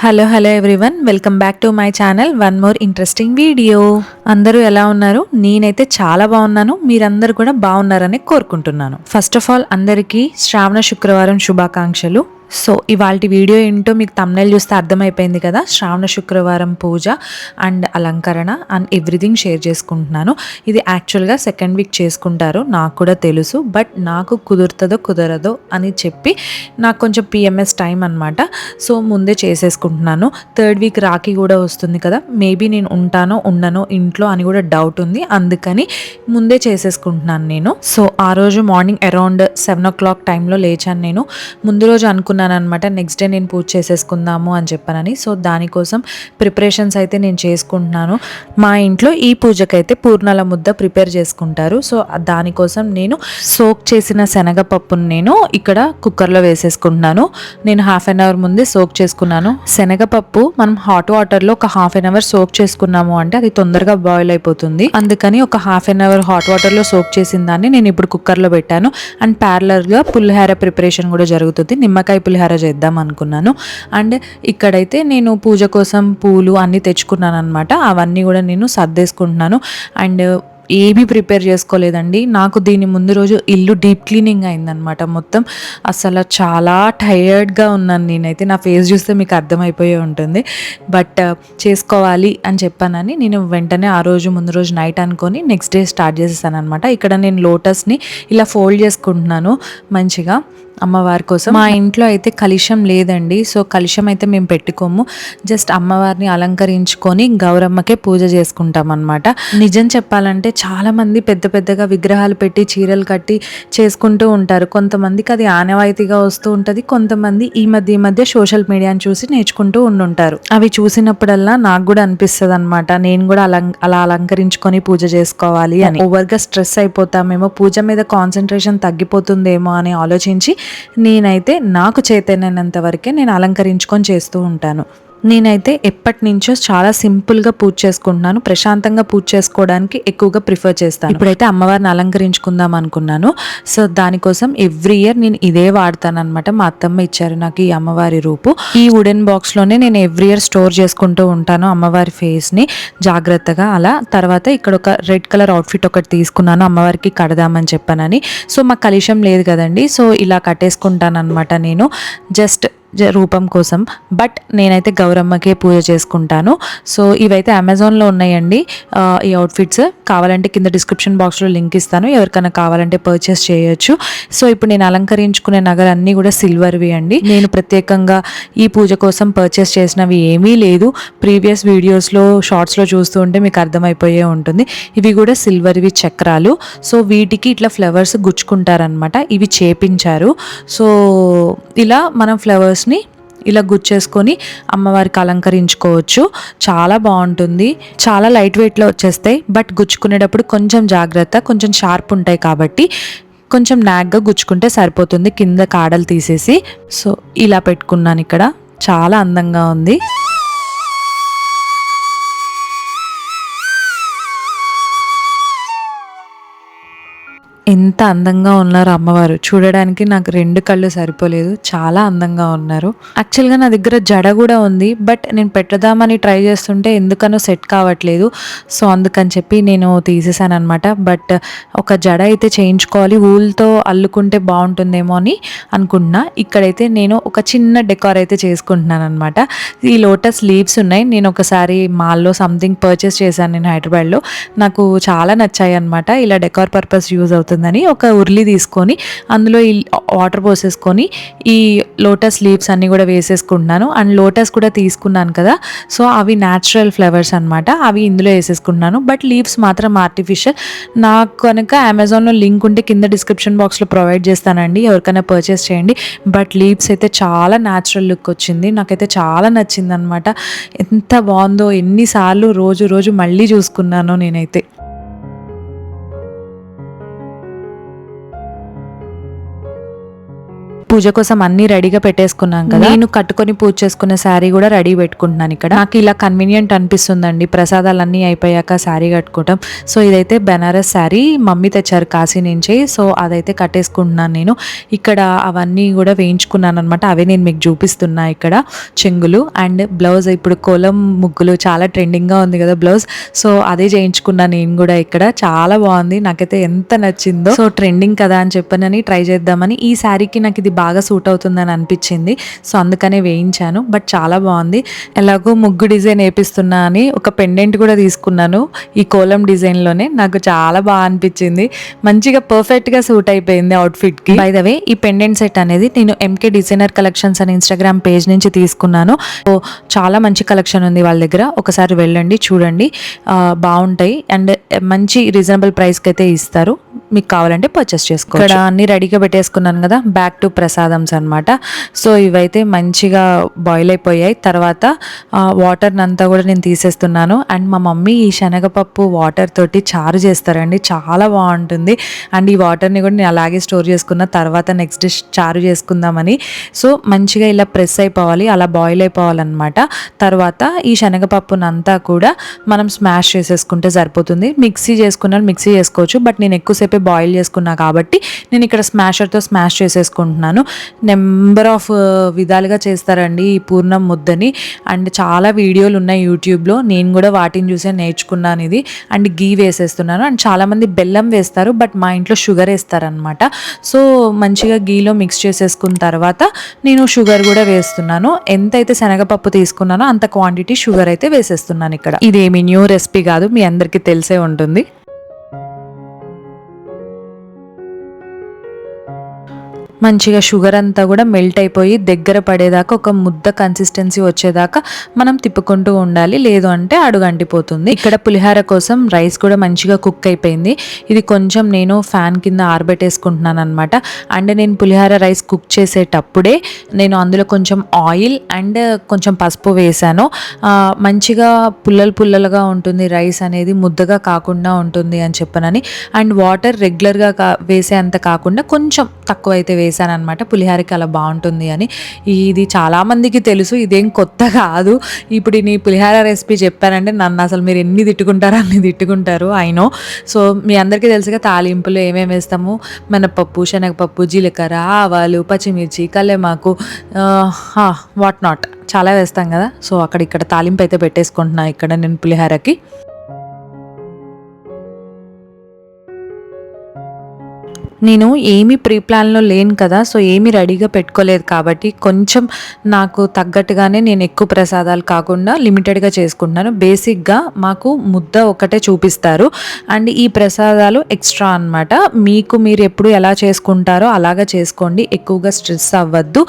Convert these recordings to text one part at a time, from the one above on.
Hello everyone, welcome back to my channel. One more interesting video. అందరూ ఎలా ఉన్నారు? నేనైతే చాలా బాగున్నాను. మీరందరూ కూడా బాగున్నారని కోరుకుంటున్నాను. ఫస్ట్ ఆఫ్ ఆల్ అందరికీ శ్రావణ శుక్రవారం శుభాకాంక్షలు. సో ఇవాల్టి వీడియో ఏంటో మీకు థంబ్నెయిల్ చూస్తే అర్థమైపోయింది కదా. శ్రావణ శుక్రవారం పూజ అండ్ అలంకరణ అండ్ ఎవ్రీథింగ్ షేర్ చేసుకుంటున్నాను. ఇది యాక్చువల్గా సెకండ్ వీక్ చేసుకుంటారు, నాకు కూడా తెలుసు. బట్ నాకు కుదురుతుందో కుదరదో అని చెప్పి నాకు కొంచెం పిఎంఎస్ టైం అనమాట. సో ముందే చేసేసుకుంటున్నాను. థర్డ్ వీక్ రాఖీ కూడా వస్తుంది కదా, మేబీ నేను ఉంటానో ఉండనో ఇంట్లో అని కూడా డౌట్ ఉంది. అందుకని ముందే చేసేసుకుంటున్నాను నేను. సో ఆ రోజు మార్నింగ్ అరౌండ్ 7 o'clock టైంలో లేచాను నేను. ముందు రోజు అనుకున్నాను అనమాట, నెక్స్ట్ డే నేను పూజ చేసేసుకుందాము అని చెప్పానని. సో దానికోసం ప్రిపరేషన్స్ అయితే నేను చేసుకుంటున్నాను. మా ఇంట్లో ఈ పూజకైతే పూర్ణాల ముద్ద ప్రిపేర్ చేసుకుంటారు. సో దానికోసం నేను సోక్ చేసిన శనగపప్పును నేను ఇక్కడ కుక్కర్లో వేసేసుకుంటున్నాను. నేను హాఫ్ అన్ అవర్ ముందే సోక్ చేసుకున్నాను. శనగపప్పు మనం హాట్ వాటర్లో ఒక హాఫ్ అన్ అవర్ సోక్ చేసుకున్నాము అంటే అది తొందరగా బాయిల్ అయిపోతుంది. అందుకని ఒక హాఫ్ అన్ అవర్ హాట్ వాటర్లో సోక్ చేసిన దాన్ని నేను ఇప్పుడు కుక్కర్లో పెట్టాను. అండ్ ప్యారలర్గా పులిహోర ప్రిపరేషన్ కూడా జరుగుతుంది. నిమ్మకాయ పులిహోర చేద్దాం అనుకున్నాను. అండ్ ఇక్కడైతే నేను పూజ కోసం పూలు అన్నీ తెచ్చుకున్నాను అనమాట. అవన్నీ కూడా నేను సర్దేసుకుంటున్నాను. అండ్ ఏమీ ప్రిపేర్ చేసుకోలేదండి. నాకు దీని ముందు రోజు ఇల్లు డీప్ క్లీనింగ్ అయిందనమాట మొత్తం. అసలు చాలా టైర్డ్గా ఉన్నాను నేనైతే. నా ఫేస్ చూస్తే మీకు అర్థమైపోయే ఉంటుంది. బట్ చేసుకోవాలి అని చెప్పానని నేను వెంటనే ఆ రోజు ముందు రోజు నైట్ అనుకొని నెక్స్ట్ డే స్టార్ట్ చేసేసాను అనమాట. ఇక్కడ నేను లోటస్ని ఇలా ఫోల్డ్ చేసుకుంటున్నాను మంచిగా అమ్మవారి కోసం. మా ఇంట్లో అయితే కలశం లేదండి. సో కలశం అయితే మేము పెట్టుకోము. జస్ట్ అమ్మవారిని అలంకరించుకొని గౌరమ్మకే పూజ చేసుకుంటాం అనమాట. నిజం చెప్పాలంటే చాలా మంది పెద్ద పెద్దగా విగ్రహాలు పెట్టి చీరలు కట్టి చేసుకుంటూ ఉంటారు. కొంతమందికి అది ఆనవాయితీగా వస్తూ ఉంటుంది. కొంతమంది ఈ మధ్య సోషల్ మీడియాని చూసి నేర్చుకుంటూ ఉండుంటారు. అవి చూసినప్పుడల్లా నాకు కూడా అనిపిస్తుంది అనమాట, నేను కూడా అలా అలంకరించుకొని పూజ చేసుకోవాలి అని. ఓవర్గా స్ట్రెస్ అయిపోతామేమో, పూజ మీద కాన్సన్ట్రేషన్ తగ్గిపోతుందేమో అని ఆలోచించి నేనైతే నాకు చేతనైనంత వరకే నేను అలంకరించుకొని చేస్తూ ఉంటాను. నేనైతే ఎప్పటి నుంచో చాలా సింపుల్గా పూజ చేసుకుంటున్నాను. ప్రశాంతంగా పూజ చేసుకోవడానికి ఎక్కువగా ప్రిఫర్ చేస్తాను. ఇప్పుడైతే అమ్మవారిని అలంకరించుకుందాం అనుకున్నాను. సో దానికోసం ఎవ్రీ ఇయర్ నేను ఇదే వాడతాను అనమాట. మా అత్తమ్మ ఇచ్చారు నాకు ఈ అమ్మవారి రూపు. ఈ వుడెన్ బాక్స్లోనే నేను ఎవ్రీ ఇయర్ స్టోర్ చేసుకుంటూ ఉంటాను అమ్మవారి ఫేస్ని జాగ్రత్తగా. అలా తర్వాత ఇక్కడ ఒక రెడ్ కలర్ అవుట్ఫిట్ ఒకటి తీసుకున్నాను, అమ్మవారికి కడదామని చెప్పానని. సో మాకు కలశం లేదు కదండి, సో ఇలా కట్టేసుకుంటాను అనమాట నేను జస్ట్ రూపం కోసం. బట్ నేనైతే గౌరమ్మకే పూజ చేసుకుంటాను. సో ఇవైతే అమెజాన్లో ఉన్నాయండి ఈ అవుట్ఫిట్స్. కావాలంటే కింద డిస్క్రిప్షన్ బాక్స్లో లింక్ ఇస్తాను, ఎవరికైనా కావాలంటే పర్చేస్ చేయొచ్చు. సో ఇప్పుడు నేను అలంకరించుకునే నగలు అన్నీ కూడా సిల్వర్వి అండి. నేను ప్రత్యేకంగా ఈ పూజ కోసం పర్చేస్ చేసినవి ఏమీ లేదు. ప్రీవియస్ వీడియోస్లో షార్ట్స్లో చూస్తూ ఉంటే మీకు అర్థమైపోయే ఉంటుంది. ఇవి కూడా సిల్వర్వి చక్రాలు. సో వీటికి ఇట్లా ఫ్లవర్స్ గుచ్చుకుంటారనమాట. ఇవి చేపించారు. సో ఇలా మనం ఫ్లవర్స్ ఇలా గుచ్చేసుకొని అమ్మవారికి అలంకరించుకోవచ్చు. చాలా బాగుంటుంది. చాలా లైట్ వెయిట్లో వచ్చేస్తాయి. బట్ గుచ్చుకునేటప్పుడు కొంచెం జాగ్రత్త, కొంచెం షార్ప్ ఉంటాయి కాబట్టి కొంచెం నాగ్గా గుచ్చుకుంటే సరిపోతుంది, కింద కాడలు తీసేసి. సో ఇలా పెట్టుకున్నాను ఇక్కడ. చాలా అందంగా ఉంది. ఎంత అందంగా ఉన్నారు అమ్మవారు. చూడడానికి నాకు 2 కళ్ళు సరిపోలేదు, చాలా అందంగా ఉన్నారు. యాక్చువల్గా నా దగ్గర జడ కూడా ఉంది, బట్ నేను పెట్టదామని ట్రై చేస్తుంటే ఎందుకనో సెట్ కావట్లేదు. సో అందుకని చెప్పి నేను తీసేసాను అనమాట. బట్ ఒక జడ అయితే చేయించుకోవాలి, ఊల్తో అల్లుకుంటే బాగుంటుందేమో అని అనుకుంటున్నా. ఇక్కడైతే నేను ఒక చిన్న డెకార్ అయితే చేసుకుంటున్నాను అనమాట. ఈ లోటస్ లీవ్స్ ఉన్నాయి. నేను ఒకసారి మాల్లో సంథింగ్ పర్చేస్ చేశాను నేను హైదరాబాద్లో. నాకు చాలా నచ్చాయి అనమాట. ఇలా డెకార్ పర్పస్ యూజ్ అవుతుంది అయిపోతుందని ఒక ఉర్లి తీసుకొని అందులో ఈ వాటర్ పోసేసుకొని ఈ లోటస్ లీవ్స్ అన్నీ కూడా వేసేసుకుంటున్నాను. అండ్ లోటస్ కూడా తీసుకున్నాను కదా, సో అవి న్యాచురల్ ఫ్లవర్స్ అనమాట, అవి ఇందులో వేసేసుకుంటున్నాను. బట్ లీవ్స్ మాత్రం ఆర్టిఫిషియల్. నాకు కనుక అమెజాన్లో లింక్ ఉంటే కింద డిస్క్రిప్షన్ బాక్స్లో ప్రొవైడ్ చేస్తానండి, ఎవరికైనా పర్చేస్ చేయండి. బట్ లీవ్స్ అయితే చాలా న్యాచురల్ లుక్ వచ్చింది, నాకైతే చాలా నచ్చింది అనమాట. ఎంత బాగుందో, ఎన్నిసార్లు రోజు మళ్ళీ చూసుకున్నానో నేనైతే. పూజ కోసం అన్ని రెడీగా పెట్టేసుకున్నాం కదా, నేను కట్టుకొని పూజ చేసుకున్న శారీ కూడా రెడీ పెట్టుకుంటున్నాను ఇక్కడ. నాకు ఇలా కన్వీనియంట్ అనిపిస్తుందండి ప్రసాదాలన్నీ అయిపోయాక శారీ కట్టుకోవటం. సో ఇదైతే బెనారస్ శారీ మమ్మీ తెచ్చారు కాశీ నుంచి, సో అదైతే కట్టేసుకుంటున్నాను నేను. ఇక్కడ అవన్నీ కూడా వేయించుకున్నాను అనమాట, అవే నేను మీకు చూపిస్తున్నా ఇక్కడ చెంగులు. అండ్ బ్లౌజ్ ఇప్పుడు కోలం ముగ్గులు చాలా ట్రెండింగ్గా ఉంది కదా బ్లౌజ్, సో అదే చేయించుకున్నాను నేను కూడా ఇక్కడ. చాలా బాగుంది, నాకైతే ఎంత నచ్చిందో. సో ట్రెండింగ్ కదా అని చెప్పనని ట్రై చేద్దామని, ఈ శారీకి నాకు ఇది బాగా సూట్ అవుతుందని అనిపించింది, సో అందుకనే వేయించాను. బట్ చాలా బాగుంది. ఎలాగో ముగ్గు డిజైన్ వేపిస్తున్నా అని ఒక పెండెంట్ కూడా తీసుకున్నాను ఈ కోలం డిజైన్లోనే, నాకు చాలా బాగా అనిపించింది, మంచిగా పర్ఫెక్ట్గా సూట్ అయిపోయింది అవుట్ఫిట్కి. బై ద వే ఈ పెండెంట్ సెట్ అనేది నేను ఎంకే డిజైనర్ కలెక్షన్స్ అని ఇన్స్టాగ్రామ్ పేజ్ నుంచి తీసుకున్నాను. సో చాలా మంచి కలెక్షన్ ఉంది వాళ్ళ దగ్గర, ఒకసారి వెళ్ళండి చూడండి, బాగుంటాయి. అండ్ మంచి రీజనబుల్ ప్రైస్కి అయితే ఇస్తారు, మీకు కావాలంటే పర్చేస్ చేసుకోవచ్చు. ఇక్కడ అన్ని రెడీగా పెట్టేసుకున్నాను కదా, బ్యాక్ టు ప్రసాదమ్స్ అనమాట. సో ఇవైతే మంచిగా బాయిల్ అయిపోయాయి. తర్వాత వాటర్ అంతా కూడా నేను తీసేస్తున్నాను. అండ్ మా మమ్మీ ఈ శనగపప్పు వాటర్ తోటి చారు చేస్తారండి, చాలా బాగుంటుంది. అండ్ ఈ వాటర్ని కూడా నేను అలాగే స్టోర్ చేసుకున్న, తర్వాత నెక్స్ట్ డిష్ చారు చేసుకుందామని. సో మంచిగా ఇలా ప్రెస్ అయిపోవాలి, అలా బాయిల్ అయిపోవాలన్నమాట. తర్వాత ఈ శనగపప్పునంతా కూడా మనం స్మాష్ చేసేసుకుంటే సరిపోతుంది. మిక్సీ చేసుకున్నాను, మిక్సీ చేసుకోవచ్చు, బట్ నేను ఎక్కువసేపు బాయిల్ చేసుకున్నా కాబట్టి నేను ఇక్కడ స్మాషర్తో స్మాష్ చేసేసుకుంటున్నాను. నెంబర్ ఆఫ్ విధాలుగా చేస్తారండి ఈ పూర్ణం ముద్దని, అండ్ చాలా వీడియోలు ఉన్నాయి యూట్యూబ్లో, నేను కూడా వాటిని చూసే నేర్చుకున్నాను ఇది. అండ్ గీ వేసేస్తున్నాను, అండ్ చాలామంది బెల్లం వేస్తారు, బట్ మా ఇంట్లో షుగర్ వేస్తారనమాట. సో మంచిగా గీలో మిక్స్ చేసేసుకున్న తర్వాత నేను షుగర్ కూడా వేస్తున్నాను. ఎంతైతే శనగపప్పు తీసుకున్నానో అంత క్వాంటిటీ షుగర్ అయితే వేసేస్తున్నాను ఇక్కడ. ఇదేమి న్యూ రెసిపీ కాదు, మీ అందరికీ తెలిసే ఉంటుంది. మంచిగా షుగర్ అంతా కూడా మెల్ట్ అయిపోయి దగ్గర పడేదాకా, ఒక ముద్ద కన్సిస్టెన్సీ వచ్చేదాకా మనం తిప్పుకుంటూ ఉండాలి, లేదు అంటే అడుగంటిపోతుంది. ఇక్కడ పులిహార కోసం రైస్ కూడా మంచిగా కుక్ అయిపోయింది. ఇది కొంచెం నేను ఫ్యాన్ కింద ఆరబెట్టేసుకుంటున్నాను అనమాట. అండ్ నేను పులిహార రైస్ కుక్ చేసేటప్పుడే నేను అందులో కొంచెం ఆయిల్ అండ్ కొంచెం పసుపు వేసాను. మంచిగా పుల్లలుగా ఉంటుంది రైస్ అనేది, ముద్దగా కాకుండా ఉంటుంది అని చెప్పనని. అండ్ వాటర్ రెగ్యులర్గా వేసే అంత కాకుండా కొంచెం తక్కువ అయితే వేసాను అనమాట, పులిహారకి అలా బాగుంటుంది అని. ఇది చాలామందికి తెలుసు, ఇదేం కొత్త కాదు. ఇప్పుడు నీ పులిహార రెసిపీ చెప్పానంటే నన్ను అసలు మీరు ఎన్ని తిట్టుకుంటారో అన్ని తిట్టుకుంటారు, అయినో. సో మీ అందరికీ తెలుసుగా తాలింపులు ఏమేమి వేస్తాము, మినపప్పు, శనగపప్పు, జీలకర్ర, ఆవాలు, పచ్చిమిర్చి, కల్లెమాకు, వాట్ నాట్ చాలా వేస్తాం కదా. సో ఇక్కడ తాలింపు అయితే పెట్టేసుకుంటున్నా ఇక్కడ నేను పులిహారకి. నేను ఏమీ ప్రీ ప్లాన్లో లేను కదా, సో ఏమీ రెడీగా పెట్టుకోలేదు కాబట్టి కొంచెం నాకు తగ్గట్టుగానే నేను ఎక్కువ ప్రసాదాలు కాకుండా లిమిటెడ్గా చేసుకుంటున్నాను. బేసిక్గా మాకు ముద్ద ఒకటే చూపిస్తారు, అండ్ ఈ ప్రసాదాలు ఎక్స్ట్రా అనమాట. మీరు ఎప్పుడు ఎలా చేసుకుంటారో అలాగా చేసుకోండి, ఎక్కువగా స్ట్రెస్ అవ్వద్దు.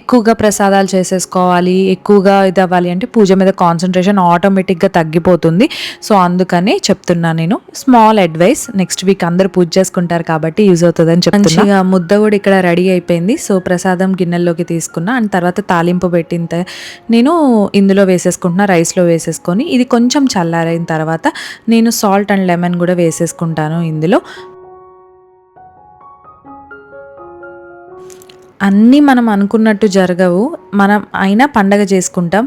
ఎక్కువగా ప్రసాదాలు చేసేసుకోవాలి, ఎక్కువగా ఇది అవ్వాలి అంటే పూజ మీద కాన్సన్ట్రేషన్ ఆటోమేటిక్గా తగ్గిపోతుంది. సో అందుకని చెప్తున్నా నేను, స్మాల్ అడ్వైస్. నెక్స్ట్ వీక్ అందరూ పూజ చేసుకుంటారు కాబట్టి యూజ్ అవుతుందని చెప్తున్నా. మంచిగా ముద్ద కూడా ఇక్కడ రెడీ అయిపోయింది. సో ప్రసాదం గిన్నెల్లోకి తీసుకున్నా, అండ్ తర్వాత తాలింపు పెట్టిన నేను ఇందులో వేసేసుకుంటున్నా, రైస్లో వేసేసుకొని. ఇది కొంచెం చల్లారైన తర్వాత నేను సాల్ట్ అండ్ లెమన్ కూడా వేసేసుకుంటాను ఇందులో. అన్నీ మనం అనుకున్నట్టు జరగవు, మనం అయినా పండగ చేసుకుంటాం.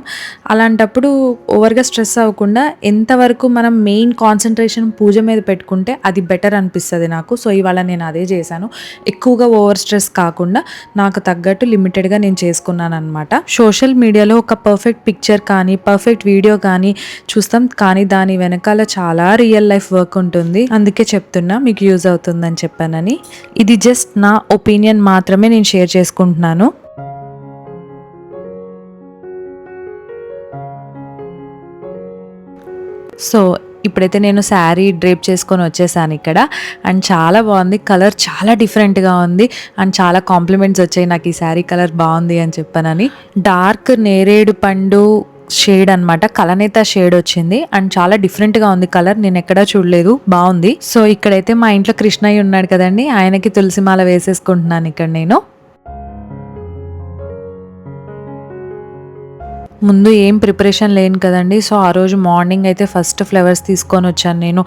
అలాంటప్పుడు ఓవర్గా స్ట్రెస్ అవ్వకుండా ఎంతవరకు మనం మెయిన్ కాన్సన్ట్రేషన్ పూజ మీద పెట్టుకుంటే అది బెటర్ అనిపిస్తుంది నాకు. సో ఇవాళ నేను అదే చేశాను, ఎక్కువగా ఓవర్ స్ట్రెస్ కాకుండా నాకు తగ్గట్టు లిమిటెడ్గా నేను చేసుకున్నాను అనమాట. సోషల్ మీడియాలో ఒక పర్ఫెక్ట్ పిక్చర్ కానీ పర్ఫెక్ట్ వీడియో కానీ చూస్తాం, కానీ దాని వెనకాల చాలా రియల్ లైఫ్ వర్క్ ఉంటుంది. అందుకే చెప్తున్నా, మీకు యూజ్ అవుతుందని చెప్పానని. ఇది జస్ట్ నా ఒపీనియన్ మాత్రమే నేను షేర్ చేసుకుంటున్నాను. సో ఇప్పుడైతే నేను శారీ డ్రేప్ చేసుకొని వచ్చేసాను ఇక్కడ. అండ్ చాలా బాగుంది, కలర్ చాలా డిఫరెంట్గా ఉంది. అండ్ చాలా కాంప్లిమెంట్స్ వచ్చాయి నాకు ఈ శారీ కలర్ బాగుంది అని చెప్పానని. డార్క్ నేరేడు పండు షేడ్ అనమాట, కలనేత షేడ్ వచ్చింది. అండ్ చాలా డిఫరెంట్గా ఉంది కలర్, నేను ఎక్కడా చూడలేదు, బాగుంది. సో ఇక్కడైతే మా ఇంట్లో కృష్ణయ్య ఉన్నాడు కదండి, ఆయనకి తులసిమాల వేసేసుకుంటున్నాను ఇక్కడ నేను. ముందు ఏం ప్రిపరేషన్ లేను కదండి, సో ఆ రోజు మార్నింగ్ అయితే ఫస్ట్ ఫ్లవర్స్ తీసుకొని వచ్చాను నేను.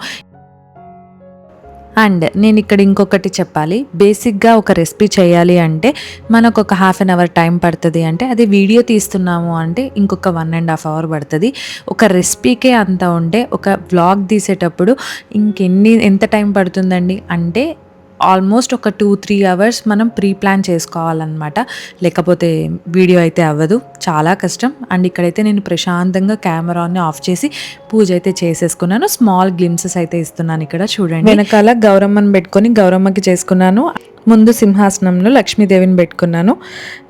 అండ్ నేను ఇక్కడ ఇంకొకటి చెప్పాలి, బేసిక్గా ఒక రెసిపీ చేయాలి అంటే మనకు ఒక 1/2 అవర్ టైం పడుతుంది, అంటే అది వీడియో తీస్తున్నాము అంటే ఇంకొక 1.5 అవర్ పడుతుంది. ఒక రెసిపీకే అంత ఉంటే ఒక వ్లాగ్ తీసేటప్పుడు ఎంత టైం పడుతుందండి అంటే ఆల్మోస్ట్ ఒక 2-3 అవర్స్ మనం ప్రీ ప్లాన్ చేసుకోవాలన్నమాట, లేకపోతే వీడియో అయితే అవ్వదు, చాలా కష్టం. అండ్ ఇక్కడైతే నేను ప్రశాంతంగా కెమెరాని ఆఫ్ చేసి పూజ అయితే చేసేసుకున్నాను. స్మాల్ గ్లిమ్సెస్ అయితే ఇస్తున్నాను ఇక్కడ చూడండి. వెనకాల గౌరమ్మని పెట్టుకొని గౌరమ్మకి చేసుకున్నాను. ముందు సింహాసనంలో లక్ష్మీదేవిని పెట్టుకున్నాను.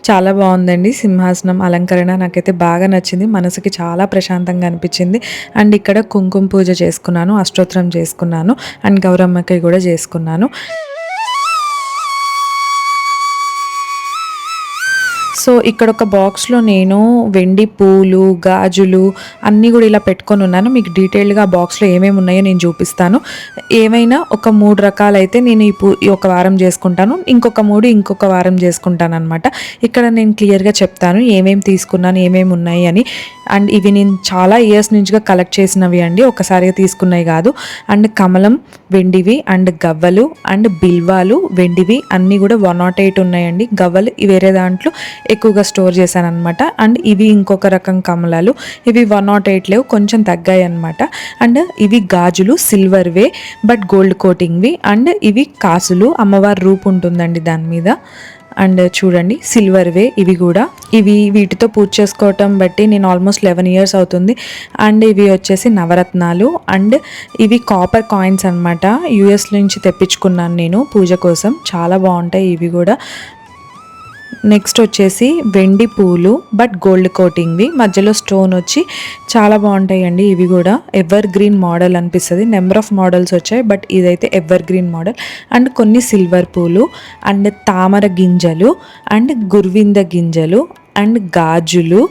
చాలా బాగుందండి సింహాసనం అలంకరణ, నాకైతే బాగా నచ్చింది, మనసుకి చాలా ప్రశాంతంగా అనిపించింది. అండ్ ఇక్కడ కుంకుమ పూజ చేసుకున్నాను, అష్టోత్తరం చేసుకున్నాను, అండ్ గౌరమ్మకి కూడా చేసుకున్నాను. సో ఇక్కడ ఒక బాక్స్లో నేను వెండి పూలు, గాజులు అన్నీ కూడా ఇలా పెట్టుకొని ఉన్నాను. మీకు డీటెయిల్డ్గా ఆ బాక్స్లో ఏమేమి ఉన్నాయో నేను చూపిస్తాను. ఏమైనా ఒక 3 రకాలైతే నేను ఈ ఒక వారం చేసుకుంటాను, ఇంకొక 3 ఇంకొక వారం చేసుకుంటాను అనమాట. ఇక్కడ నేను క్లియర్గా చెప్తాను ఏమేమి తీసుకున్నాను, ఏమేమి ఉన్నాయి అని. అండ్ ఇవి నేను చాలా ఇయర్స్ నుంచిగా కలెక్ట్ చేసినవి అండి, ఒకసారిగా తీసుకున్నవి కాదు. అండ్ కమలం వెండివి, అండ్ గవ్వలు, అండ్ బిల్వాలు వెండివి అన్నీ కూడా 108 ఉన్నాయండి. గవ్వలు వేరే దాంట్లో ఎక్కువగా స్టోర్ చేశాను అనమాట. అండ్ ఇవి ఇంకొక రకం కమలాలు, ఇవి 108 లేవు, కొంచెం తగ్గాయి అనమాట. అండ్ ఇవి గాజులు సిల్వర్వే బట్ గోల్డ్ కోటింగ్వి. అండ్ ఇవి కాసులు, అమ్మవారి రూపు ఉంటుందండి దాని మీద. అండ్ చూడండి సిల్వర్వే ఇవి కూడా, వీటితో పూజ చేసుకోవటం బట్టి నేను ఆల్మోస్ట్ 11 ఇయర్స్ అవుతుంది. అండ్ ఇవి వచ్చేసి నవరత్నాలు. అండ్ ఇవి కాపర్ కాయిన్స్ అనమాట, యుఎస్ నుంచి తెప్పించుకున్నాను నేను పూజ కోసం, చాలా బాగుంటాయి ఇవి కూడా. నెక్స్ట్ వచ్చేసి వెండి పూలు బట్ గోల్డ్ కోటింగ్వి, మధ్యలో స్టోన్ వచ్చి చాలా బాగుంటాయండి ఇవి కూడా. ఎవర్ గ్రీన్ మోడల్ అనిపిస్తుంది, నెంబర్ ఆఫ్ మోడల్స్ వచ్చాయి బట్ ఇదైతే ఎవర్ గ్రీన్ మోడల్. అండ్ కొన్ని సిల్వర్ పూలు, అండ్ తామర గింజలు, అండ్ గుర్వింద గింజలు, అండ్ గాజులు,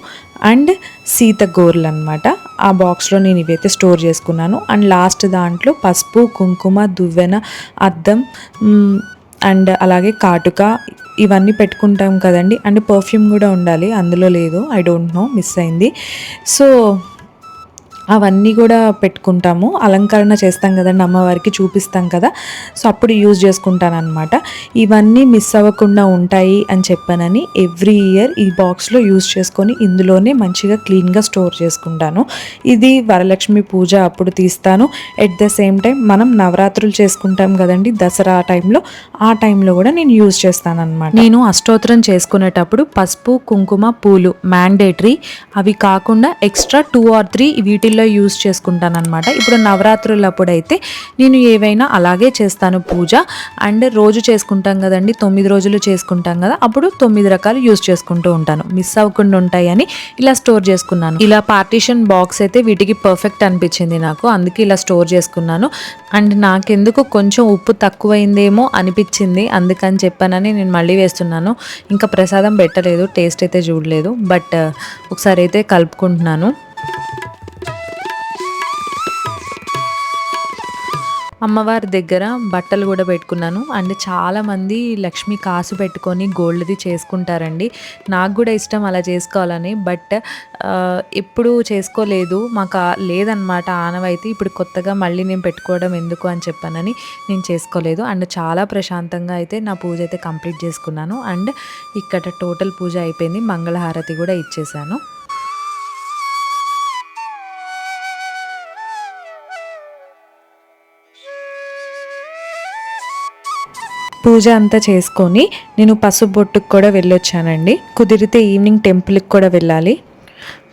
అండ్ సీతగోర్లు అనమాట. ఆ బాక్స్లో నేను ఇవైతే స్టోర్ చేసుకున్నాను. అండ్ లాస్ట్ దాంట్లో పసుపు, కుంకుమ, దువ్వెన, అద్దం, అండ్ అలాగే కాటుక ఇవన్నీ పెట్టుకుంటాం కదండి. అండ్ పర్ఫ్యూమ్ కూడా ఉండాలి, అందులో లేదు, ఐ డోంట్ నో, మిస్ అయింది. సో అవన్నీ కూడా పెట్టుకుంటాము, అలంకరణ చేస్తాం కదండి, అమ్మవారికి చూపిస్తాం కదా, సో అప్పుడు యూజ్ చేసుకుంటాను అనమాట. ఇవన్నీ మిస్ అవ్వకుండా ఉంటాయి అని చెప్పానని ఎవ్రీ ఇయర్ ఈ బాక్స్లో యూజ్ చేసుకొని ఇందులోనే మంచిగా క్లీన్గా స్టోర్ చేసుకుంటాను. ఇది వరలక్ష్మి పూజ అప్పుడు తీస్తాను. ఎట్ ద సేమ్ టైం మనం నవరాత్రులు చేసుకుంటాం కదండి దసరా టైంలో, ఆ టైంలో కూడా నేను యూజ్ చేస్తాను అనమాట. నేను అష్టోత్తరం చేసుకునేటప్పుడు పసుపు, కుంకుమ, పూలు మ్యాండేటరీ, అవి కాకుండా ఎక్స్ట్రా 2 or 3 వీటిల్లో యూజ్ చేసుకుంటాను అనమాట. ఇప్పుడు నవరాత్రులప్పుడు అయితే నేను ఏవైనా అలాగే చేస్తాను పూజ. అండ్ రోజు చేసుకుంటాం కదండి, 9 రోజులు చేసుకుంటాం కదా, అప్పుడు 9 రకాలు యూజ్ చేసుకుంటూ ఉంటాను, మిస్ అవ్వకుండా ఉంటాయని ఇలా స్టోర్ చేసుకున్నాను. ఇలా పార్టీషన్ బాక్స్ అయితే వీటికి పర్ఫెక్ట్ అనిపించింది నాకు, అందుకే ఇలా స్టోర్ చేసుకున్నాను. అండ్ నాకెందుకు కొంచెం ఉప్పు తక్కువైందేమో అనిపించింది, అందుకని చెప్పానని నేను మళ్ళీ వేస్తున్నాను. ఇంకా ప్రసాదం పెట్టలేదు, టేస్ట్ అయితే చూడలేదు, బట్ ఒకసారి అయితే కలుపుకుంటున్నాను. అమ్మవారి దగ్గర బట్టలు కూడా పెట్టుకున్నాను. అండ్ చాలామంది లక్ష్మి కాసు పెట్టుకొని గోల్డ్ది చేసుకుంటారండి, నాకు కూడా ఇష్టం అలా చేసుకోవాలని, బట్ ఎప్పుడు చేసుకోలేదు, మాకు లేదనమాట ఆనవాయితీ. ఇప్పుడు కొత్తగా మళ్ళీ నేను పెట్టుకోవడం ఎందుకు అని చెప్పానని నేను చేసుకోలేదు. అండ్ చాలా ప్రశాంతంగా అయితే నా పూజ అయితే కంప్లీట్ చేసుకున్నాను. అండ్ ఇక్కడ టోటల్ పూజ అయిపోయింది, మంగళహారతి కూడా ఇచ్చేసాను. పూజ అంతా చేసుకొని నేను పసుపు బొట్టుకు కూడా వెళ్ళొచ్చానండి, కుదిరితే ఈవినింగ్ టెంపుల్కి కూడా వెళ్ళాలి.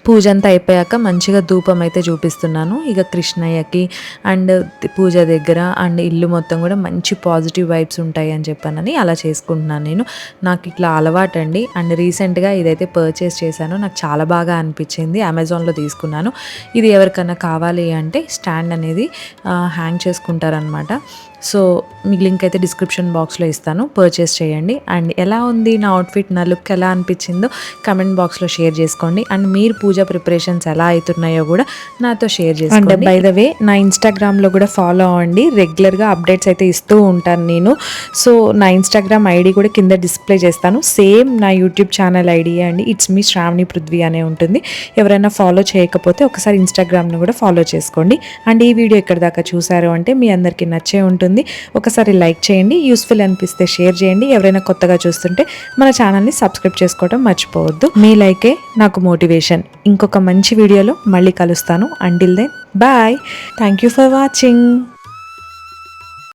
పూజ అంతా అయిపోయాక మంచిగా ధూపం అయితే చూపిస్తున్నాను ఇక కృష్ణయ్యకి అండ్ పూజ దగ్గర అండ్ ఇల్లు మొత్తం కూడా మంచి పాజిటివ్ వైబ్స్ ఉంటాయి అని చెప్పానని అలా చేసుకుంటున్నాను నేను. నాకు ఇట్లా అలవాటు అండి. అండ్ రీసెంట్గా ఇదైతే పర్చేస్ చేశాను. నాకు చాలా బాగా అనిపించింది. అమెజాన్లో తీసుకున్నాను. ఇది ఎవరికైనా కావాలి అంటే స్టాండ్ అనేది హ్యాంగ్ చేసుకుంటారనమాట. సో మీకు లింక్ అయితే డిస్క్రిప్షన్ బాక్స్లో ఇస్తాను, పర్చేస్ చేయండి. అండ్ ఎలా ఉంది నా అవుట్ఫిట్, నా లుక్ ఎలా అనిపించిందో కమెంట్ బాక్స్లో షేర్ చేసుకోండి. అండ్ మీరు పూజ ప్రిపరేషన్స్ ఎలా అవుతున్నాయో కూడా నాతో షేర్ చేసుకోండి. అండ్ బై ద వే నా ఇన్స్టాగ్రామ్లో కూడా ఫాలో అవ్వండి. రెగ్యులర్గా అప్డేట్స్ అయితే ఇస్తూ ఉంటాను నేను. సో నా ఇన్స్టాగ్రామ్ ఐడి కూడా కింద డిస్ప్లే చేస్తాను. సేమ్ నా యూట్యూబ్ ఛానల్ ఐడి అండి, ఇట్స్ మీ శ్రావణి పృథ్వీ అనే ఉంటుంది. ఎవరైనా ఫాలో చేయకపోతే ఒకసారి ఇన్స్టాగ్రామ్ను కూడా ఫాలో చేసుకోండి. అండ్ ఈ వీడియో ఇక్కడ దాకా చూసారు అంటే మీ అందరికీ నచ్చే ఉంటుంది. ఒకసారి లైక్ చేయండి, యూస్ఫుల్ అనిపిస్తే షేర్ చేయండి. ఎవరైనా కొత్తగా చూస్తుంటే మన ఛానల్ని సబ్స్క్రైబ్ చేసుకోవడం మర్చిపోవద్దు. మీ లైకే నాకు మోటివేషన్. ఇంకొక మంచి వీడియోలో మళ్ళీ కలుస్తాను. Until then bye. Thank you for watching.